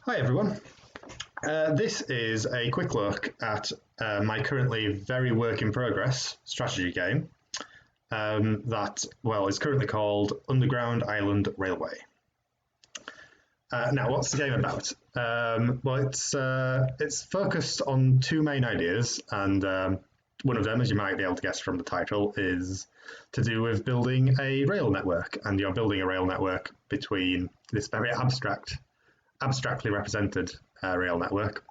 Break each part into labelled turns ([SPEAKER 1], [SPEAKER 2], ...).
[SPEAKER 1] Hi everyone. This is a quick look at my currently very work in progress strategy game that, well, is currently called Underground Island Railway. Now, what's the game about? It's focused on two main ideas, and one of them, as you might be able to guess from the title, is to do with building a rail network, and you're building a rail network between this very abstractly represented rail network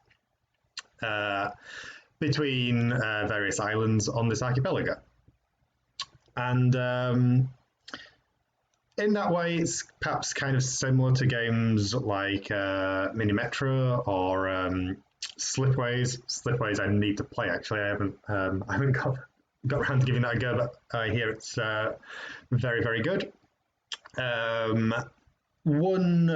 [SPEAKER 1] between various islands on this archipelago. And in that way, it's perhaps kind of similar to games like Mini Metro or Slipways. Slipways I need to play, actually. I haven't got around to giving that a go, but I hear it's very, very good. One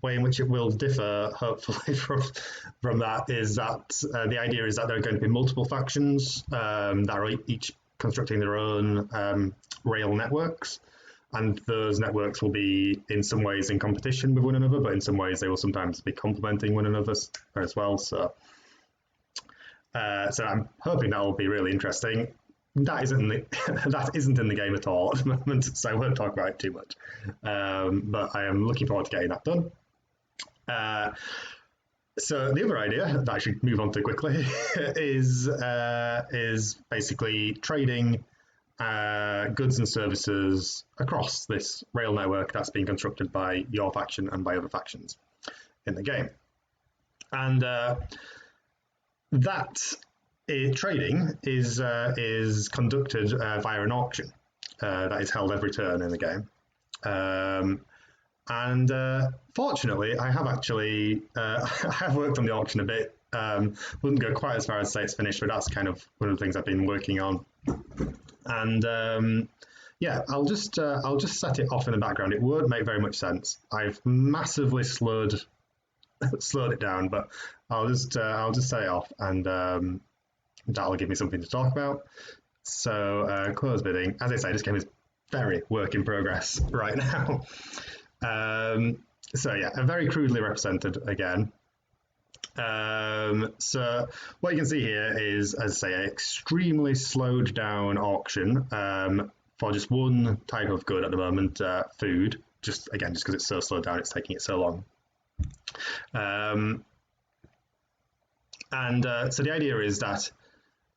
[SPEAKER 1] way in which it will differ, hopefully, from that is that the idea is that there are going to be multiple factions that are each constructing their own rail networks, and those networks will be in some ways in competition with one another, but in some ways they will sometimes be complementing one another as well. So I'm hoping that will be really interesting. That isn't in the game at all at the moment, so I won't talk about it too much. But I am looking forward to getting that done. So the other idea that I should move on to quickly is basically trading goods and services across this rail network that's being constructed by your faction and by other factions in the game. And trading is conducted via an auction that is held every turn in the game. Fortunately, I have actually I have worked on the auction a bit. Wouldn't go quite as far as say it's finished, but that's kind of one of the things I've been working on. And I'll just set it off in the background. It won't make very much sense. I've massively slowed it down, but I'll just set it off, and that'll give me something to talk about. So close bidding. As I say, this game is very work in progress right now. A very crudely represented again. So what you can see here is, as I say, an extremely slowed down auction for just one type of good at the moment, food. Just because it's so slowed down, it's taking it so long. So the idea is that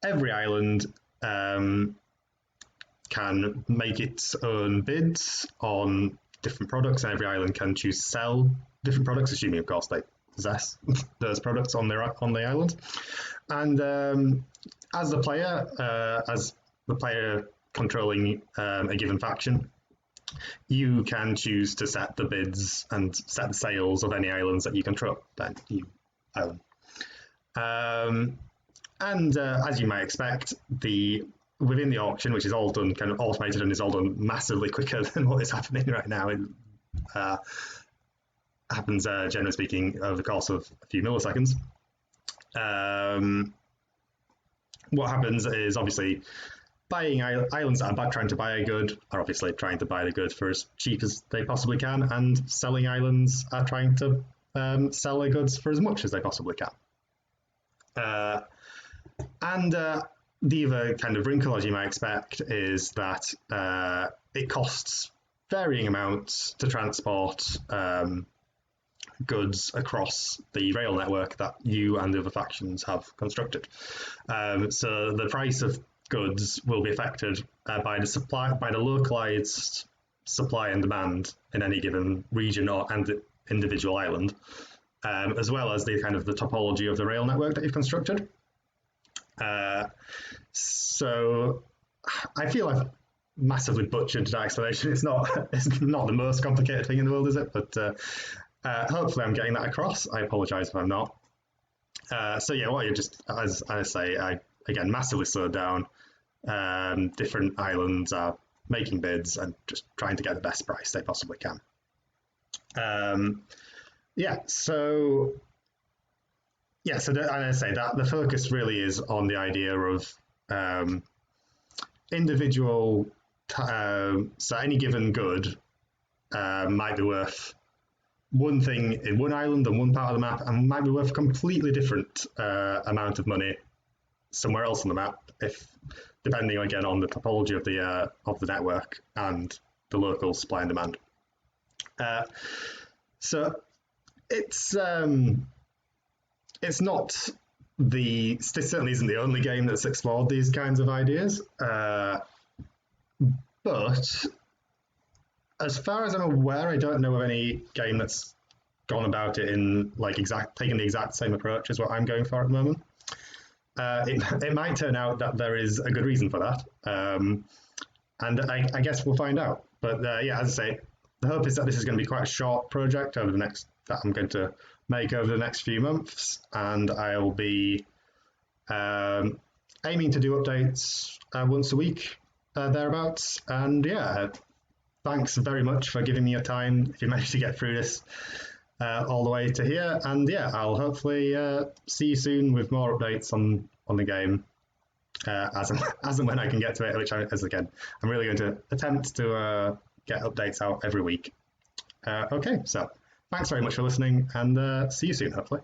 [SPEAKER 1] every island can make its own bids on different products, and every island can choose to sell different products, assuming, of course, they possess those products on the island. And as the player controlling a given faction, you can choose to set the bids and set the sales of any islands that you control, that you own. As you might expect, within the auction, which is all done kind of automated and is all done massively quicker than what is happening right now, it happens, generally speaking, over the course of a few milliseconds. What happens is, obviously, buying islands that are trying to buy a good are obviously trying to buy the good for as cheap as they possibly can, and selling islands are trying to sell their goods for as much as they possibly can. The other kind of wrinkle, as you might expect, is that it costs varying amounts to transport goods across the rail network that you and the other factions have constructed. So the price of goods will be affected by the localized supply and demand in any given region and individual island, as well as the kind of the topology of the rail network that you've constructed. So I feel I've massively butchered that explanation. It's not the most complicated thing in the world, is it? But hopefully I'm getting that across. I apologize if I'm not. What you just, as I say, I again massively slowed down. Different islands are making bids and just trying to get the best price they possibly can. So I say that the focus really is on the idea of individual. So any given good might be worth one thing in one island and one part of the map, and might be worth a completely different amount of money somewhere else on the map, if depending again on the topology of the network and the local supply and demand. So it's not this certainly isn't the only game that's explored these kinds of ideas, but as far as I'm aware, I don't know of any game that's gone about it in taking the exact same approach as what I'm going for at the moment. It might turn out that there is a good reason for that, and I guess we'll find out. But yeah, as I say, the hope is that this is going to be quite a short project that I'm going to make over the next few months, and I'll be aiming to do updates once a week, thereabouts. And yeah, thanks very much for giving me your time if you managed to get through this all the way to here. And yeah, I'll hopefully see you soon with more updates on the game as and when I can get to it, which I'm really going to attempt to get updates out every week. Okay, so thanks very much for listening, and see you soon, hopefully.